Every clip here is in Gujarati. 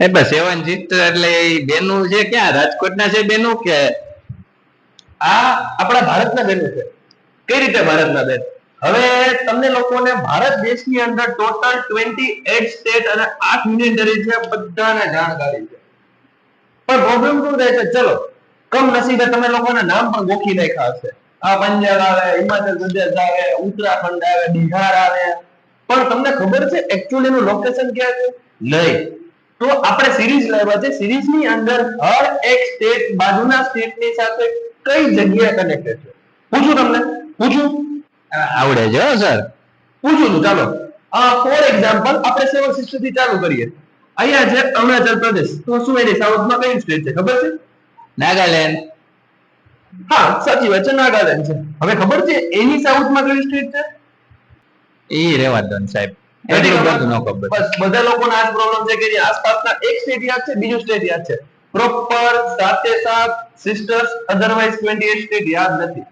એટલે સેવન સિસ્ટર એટલે બેનું છે ક્યાં રાજકોટના છે બેનું કે આ આપણા ભારતના બેનો છે. કઈ રીતે ભારતના બેન? હવે તમને લોકોને ભારત દેશની અંદર ટોટલ 28 સ્ટેટ અને 8 યુનિયન ટેરિટરી છે, બધાને જાણકારી છે. પણ પ્રોબ્લેમ શું થાય છે? ચલો કમનસીબે તમે લોકોના નામ પણ ગોખી નાખ્યા હશે. આ પંજાબ આવે, હિમાચલ પ્રદેશ આવે, ઉત્તરાખંડ આવે, બિહાર આવે, પણ તમને ખબર છે એકચ્યુઅલી નું લોકેશન ક્યાં છે? નહીં. તો આપણે સિરીઝ લાવ્યા છે. સિરીઝની અંદર હર એક સ્ટેટ બાજુના સ્ટેટની સાથે કઈ જગ્યાએ કનેક્ટેડ છે. પૂછું તમને? પૂછું? આવડે છે સર. પૂછું છું, ચાલો. ફોર એક્ઝામ્પલ આપણે સેવન સિસ્ટર થી ચાલુ કરીએ. અહીંયા છે અરુણાચલ પ્રદેશ. તો શું એની સાઉથમાં કઈ સ્ટેટ છે ખબર છે? નાગાલેન્ડ. હા, સાચી વાત છે, નાગાલેન્ડ છે. હવે ખબર છે એની સાઉથમાં કઈ સ્ટેટ છે? ઈ રેવા દો ને સાહેબ, એટલું બધું ન ખબર. બસ બધા લોકોને આ જ પ્રોબ્લેમ છે કે આસપાસના એક સ્ટેટ યાદ છે, બીજું સ્ટેટ યાદ છે. પ્રોપર સાથે સાત સિસ્ટર્સ, અધરવાઇઝ 28 સ્ટેટ યાદ નથી.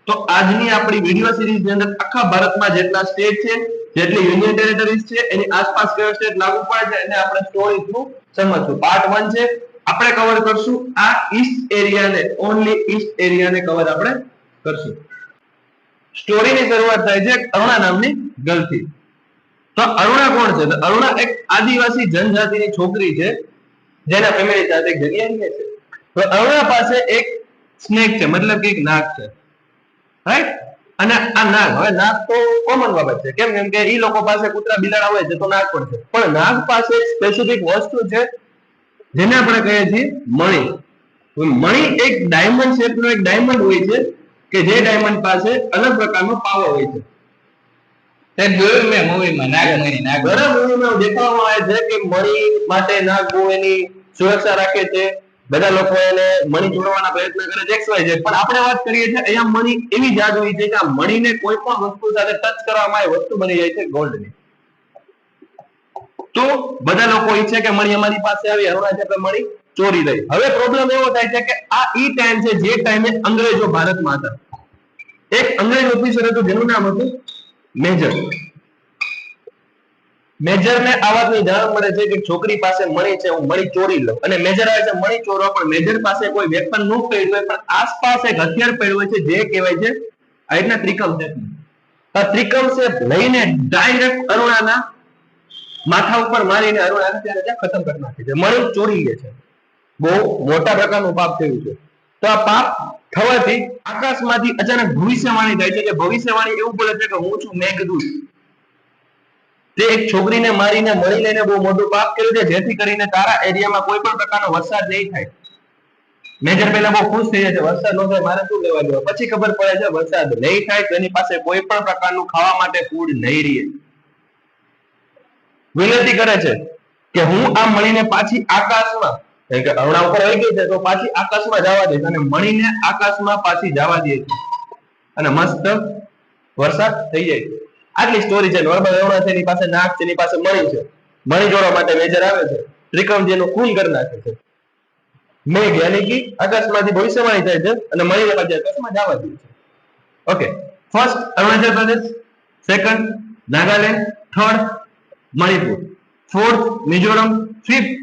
તો આજની આપણી વિડિયો સિરીઝની અંદર આખા ભારતમાં જેટલા સ્ટેટ છે, જેટલી યુનિયન ટેરિટરીઝ છે, એની આસપાસ કયો સ્ટેટ લાગુ પડે છે એને આપણે સ્ટોરી થ્રુ સમજશું. પાર્ટ 1 છે. આપણે કવર કરશું આ ઈસ્ટ એરિયાને, ઓન્લી ઈસ્ટ એરિયાને કવર આપણે કરશું. સ્ટોરીની શરૂઆત થાય છે અરુણા નામની ગર્લથી. તો અરુણા કોણ છે? તો અરુણા એક આદિવાસી જનજાતિની છોકરી છે, જેના ફેમિલી સાથે એક જગ્યાએ રહે છે. તો અરુણા પાસે એક સ્નેક છે, મતલબ કે એક નાગ છે, રાઈટ? અને આ નાગ, હવે નાગ તો કોમન બાબત છે. કેમ? કેમ કે ઈ લોકો પાસે કૂતરા બિલાડા હોય છે, તો નાગ પણ છે. પણ નાગ પાસે એક સ્પેસિફિક વસ્તુ છે, જેને આપણે કહીએ છીએ મણી. મણી એક ડાયમંડ શેપનો એક ડાયમંડ હોય છે, કે જે ડાયમંડ પાસે અલગ પ્રકારનો પાવર હોય છે. તે જોયું મેં મૂવીમાં નાગમણી. ઘણા મૂવીમાં દેખાડવામાં આવે છે કે મણી માટે નાગ બહુ એની સુરક્ષા રાખે છે. બધા લોકો એને મણી જોડવાના પ્રયત્ન કરે છે, XYZ. પણ આપણે વાત કરીએ છીએ અહીંયા મણી એવી જાદુઈ છે કે આ મણીને કોઈ પણ વસ્તુ સાથે ટચ કરવામાં આવે વસ્તુ બની જાય છે ગોલ્ડની. તો બધા લોકો ઈચ્છે કે મણી અમારી પાસે આવી, અરુણા છે મણી ચોરી લઈ. હવે પ્રોબ્લેમ એવો થાય છે કે આ ઈ ટાઈમ છે જે ટાઈમે અંગ્રેજો ભારતમાં હતા. એક અંગ્રેજ ઓફિસર હતું જેનું નામ હતું મેજર. મેજરને આ વાતની જાણ મળે છે કે છોકરી પાસે મણી છે, હું મણી ચોરી લઉં. અને મેજર આવે છે મણી ચોરવા, પણ મેજર પાસે કોઈ વેપન ન પડ્યું હોય, પણ આસપાસ એક હથિયાર પડ્યું હોય છે, જે કહેવાય છે આ રીતના ત્રિકમ છે. આ ત્રિકમ છે લઈને ડાયરેક્ટ અરુણાના માથા ઉપર મારીને અરુણાને ત્યાં ખતમ કરી નાખે છે. મણી ચોરી લે છે. બહુ મોટા પ્રકારનું પાપ થયું છે. તો આ પાપ થવાથી આકાશમાંથી અચાનક ભવિષ્યવાણી થાય છે, કે ભવિષ્યવાણી એવું બોલે છે કે હું છું મેઘદૂત. તે એક છોકરીને મારીને મળી લઈને બહુ મોટું પાપ કર્યું છે, જેથી કરીને તારા એરિયામાં કોઈ પણ પ્રકારનો વરસાદ નહીં થાય. મેજર પહેલા બહુ ખુશ થઈ જાય છે, વરસાદ ન થાય મારે શું લેવા દેવા. પછી ખબર પડે છે વરસાદ નહીં થાય તો એની પાસે કોઈ પણ પ્રકારનું ખાવા માટે ફૂડ નહીં રહે. વિનંતી કરે છે કે હું આ મણીને પાછી આકાશમાં, કે અરુણા ઉપર આવી ગઈ છે તો પાછી આકાશમાં જવા દઈશ, અને મણીને આકાશમાં પાછી જવા દે છે, અને મસ્ત વરસાદ થઈ જાય છે. આટલી સ્ટોરી છે. નોર્મલ અરુણા છે, એની પાસે નાગ છે, એની પાસે મણી છે. મણી જોડવા માટે મેજર આવે છે, ત્રિકમજીનું ખૂન કરી નાખે છે. મેઘ યાની કે આકાશમાંથી ભવિષ્યવાણી થાય છે, અને મણીને પાછી આકાશમાં જવા દે છે. Okay, first Arunachal Pradesh, second Nagaland, third Manipur, fourth Mizoram, fifth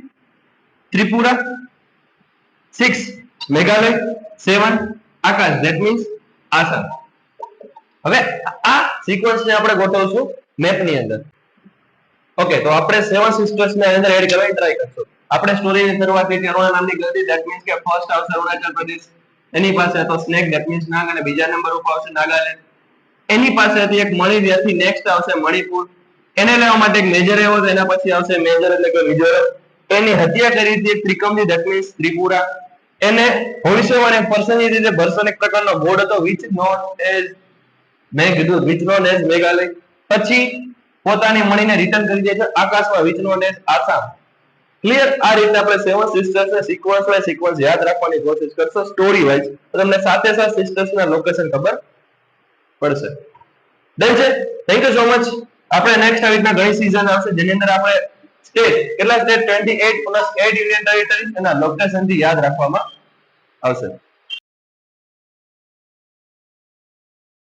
Tripura, six Meghalaya, seven Akash, that means Assam. હવે આ સિક્વન્સને આપણે ગોઠવશું મેપની અંદર. ઓકે, તો આપણે સેવન સિસ્ટર્સ ને અંદર એડ કરવાની ટ્રાય કરશું. આપણે સ્ટોરીની શરૂઆત કરી અરુણા નામની ગર્લથી, ધેટ મીન્સ કે ફર્સ્ટ આવશે અરુણાચલ પ્રદેશ. એની પાસે હતો સ્નેક, ધેટ મીન્સ નાગ, અને બીજા નંબર ઉપર આવશે નાગાલેન્ડ. એની પાસે હતી એક મણી, ત્યાંથી નેક્સ્ટ આવશે મણિપુર. એને લેવા માટે એક મેજર આવ્યો હતો, એના પછી આવશે મેજર એટલે કે મિઝોરમ. એની હત્યા કરી હતી ત્રિકમજી, ધેટ મીન્સ ત્રિપુરા. એને ભવિષ્યવાણી પર્સનની રીતે ભરસન એક પ્રકારનો ગોડ હતો, which known as Meghdoot, which known as Meghalaya. પછી પોતાની મણીને રિટર્ન કરી દે છે આકાશમાં, which known as Assam. Clear? આ રીતે આપણે સેવન સિસ્ટર્સ ને સિક્વન્સ વાઇઝ સિક્વન્સ યાદ રાખવાની કોશિશ કરશો સ્ટોરી વાઇઝ, તો તમને સાથે સાથે સિસ્ટર્સ ના લોકેશન ખબર પડશે. ડન છે? Thank you so much. આપણે નેક્સ્ટ આવી રીતના ઘણી સીઝન આવશે, જેની અંદર આપણે સ્ટેટ, કેટલા સ્ટેટ? 28 પ્લસ 8 યુનિયન ટેરિટરી એના લોકેશન થી યાદ રાખવામાં આવશે.